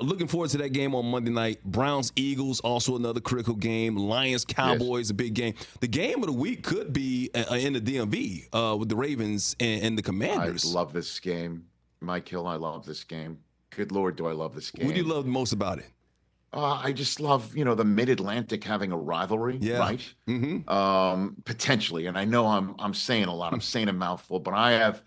looking forward to that game on Monday night. Browns-Eagles, also another critical game. Lions-Cowboys, a big game. The game of the week could be in the DMV with the Ravens and the Commanders. I love this game. Mike Hill, I love this game. Good Lord, do I love this game. What do you love most about it? I just love, the Mid-Atlantic having a rivalry, right? Mm-hmm. Potentially, and I know I'm saying a lot. I'm saying a mouthful, but I have.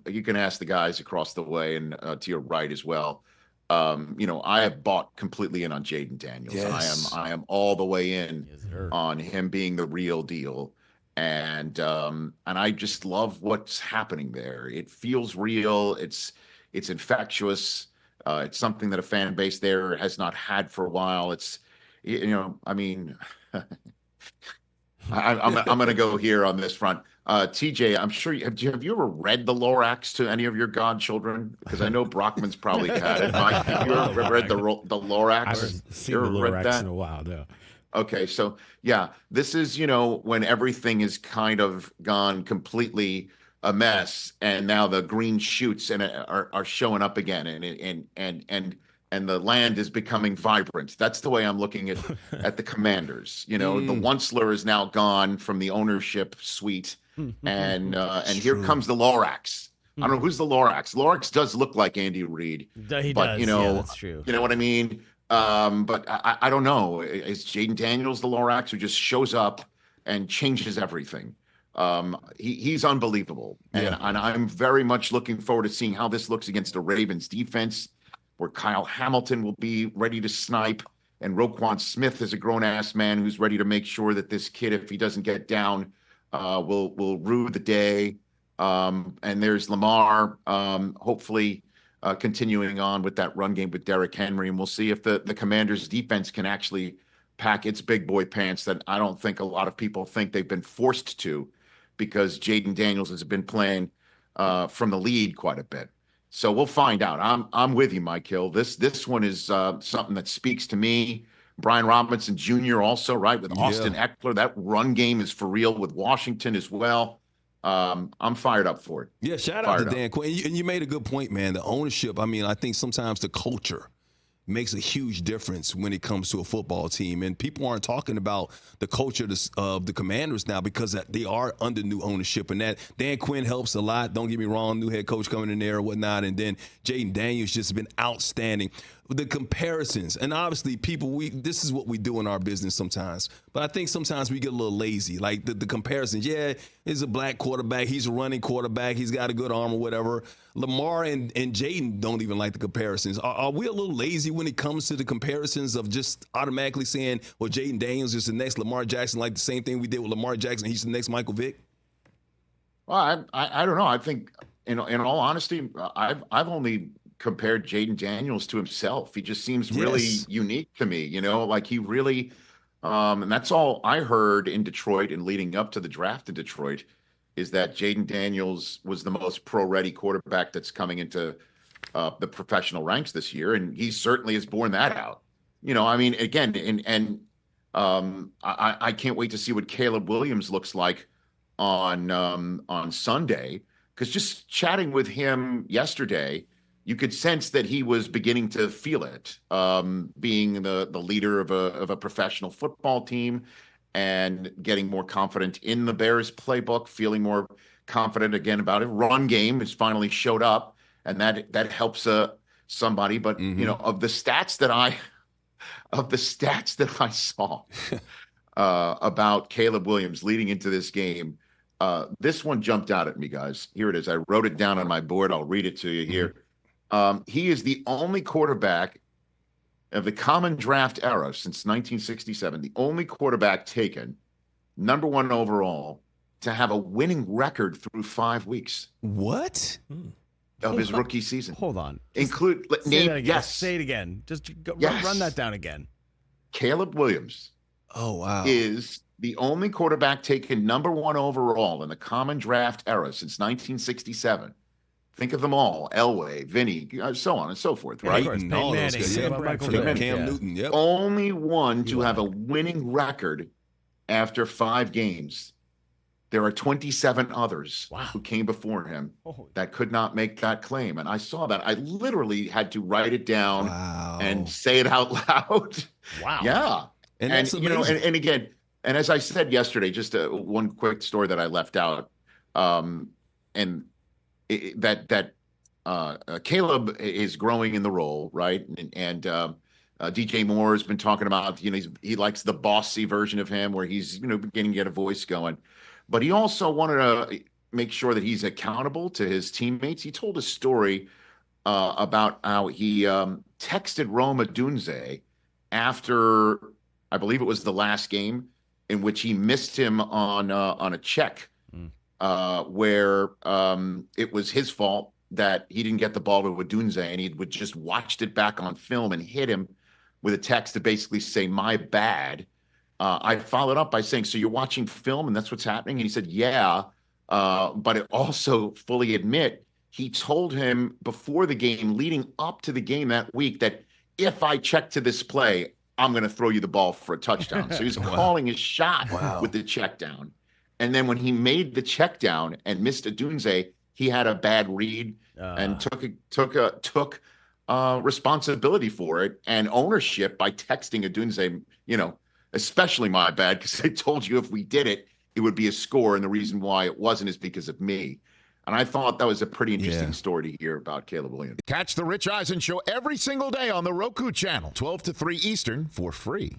You can ask the guys across the way and to your right as well. I have bought completely in on Jayden Daniels. Yes. I am all the way in on him being the real deal, and I just love what's happening there. It feels real. It's infectious. It's something that a fan base there has not had for a while. I'm going to go here on this front. TJ, I'm sure have you ever read the Lorax to any of your godchildren? Because I know Brockman's probably had it. Mike, have you ever read the Lorax? I haven't seen the Lorax in a while, no. Okay, so yeah, this is when everything is kind of gone completely a mess, and now the green shoots are showing up again, and the land is becoming vibrant. That's the way I'm looking at the Commanders. The Onceler is now gone from the ownership suite, and here comes the Lorax. I don't know who's the Lorax. Lorax does look like Andy Reid, he does. Yeah, that's true. You know what I mean? But I don't know. Is Jaden Daniels the Lorax who just shows up and changes everything? He's unbelievable, and I'm very much looking forward to seeing how this looks against the Ravens defense, where Kyle Hamilton will be ready to snipe, and Roquan Smith is a grown-ass man who's ready to make sure that this kid, if he doesn't get down, will rue the day. And there's Lamar, hopefully continuing on with that run game with Derrick Henry, and we'll see if the Commanders' defense can actually pack its big boy pants that I don't think a lot of people think they've been forced to, because Jayden Daniels has been playing from the lead quite a bit. So we'll find out. I'm with you, Mike Hill. This one is something that speaks to me. Brian Robinson Jr. also, right, with Austin Eckler. That run game is for real with Washington as well. I'm fired up for it. Yeah, shout out to Dan Quinn. And you made a good point, man. The ownership, I think sometimes the culture makes a huge difference when it comes to a football team. And people aren't talking about the culture of the Commanders now because they are under new ownership. And that Dan Quinn helps a lot. Don't get me wrong, new head coach coming in there or whatnot. And then Jayden Daniels just been outstanding. The comparisons, and obviously this is what we do in our business sometimes. But I think sometimes we get a little lazy. Like the comparisons, he's a black quarterback, he's a running quarterback, he's got a good arm or whatever. Lamar and Jayden don't even like the comparisons. Are we a little lazy when it comes to the comparisons of just automatically saying, well, Jayden Daniels is the next Lamar Jackson, like the same thing we did with Lamar Jackson, he's the next Michael Vick? Well, I don't know. I think, in all honesty, I've only compared Jayden Daniels to himself. He just seems really unique to me, like he really, and that's all I heard in Detroit and leading up to the draft in Detroit, is that Jayden Daniels was the most pro-ready quarterback that's coming into the professional ranks this year, and he certainly has borne that out. Again, I can't wait to see what Caleb Williams looks like on Sunday, because just chatting with him yesterday, you could sense that he was beginning to feel it, being the leader of a professional football team and getting more confident in the Bears playbook, feeling more confident again about it. Run game has finally showed up, and that helps somebody. But of the stats that I saw about Caleb Williams leading into this game, this one jumped out at me, guys. Here it is. I wrote it down on my board. I'll read it to you here. He is the only quarterback of the common draft era since 1967, the only quarterback taken number 1 overall to have a winning record through 5 weeks. What? Of his rookie season. Hold on. Say it again. Just run that down again. Caleb Williams. Oh, wow. Is the only quarterback taken number 1 overall in the common draft era since 1967. Think of them all: Elway, Vinny, so on and so forth, right? Cam Newton, Only one to have a winning record after 5 games. There are 27 others who came before him that could not make that claim. And I saw that. I literally had to write it down and say it out loud. Wow. Yeah. And that's you know, and again, and as I said yesterday, just one quick story that I left out, and Caleb is growing in the role, right? And DJ Moore has been talking about, you know, he likes the bossy version of him where he's, you know, beginning to get a voice going, but he also wanted to make sure that he's accountable to his teammates. He told a story about how he texted Rome Odunze after, I believe it was the last game, in which he missed him on a check where it was his fault that he didn't get the ball to Odunze, and he would just watched it back on film and hit him with a text to basically say, my bad. I followed up by saying, so you're watching film and that's what's happening? And he said, yeah, but it also fully admit he told him before the game, leading up to the game that week, that if I check to this play, I'm going to throw you the ball for a touchdown. So he's calling his shot with the check down. And then when he made the check down and missed Odunze, he had a bad read and took responsibility for it and ownership by texting Odunze, you know, especially my bad, because I told you if we did it, it would be a score. And the reason why it wasn't is because of me. And I thought that was a pretty interesting story to hear about Caleb Williams. Catch the Rich Eisen Show every single day on the Roku Channel, 12 to 3 Eastern, for free.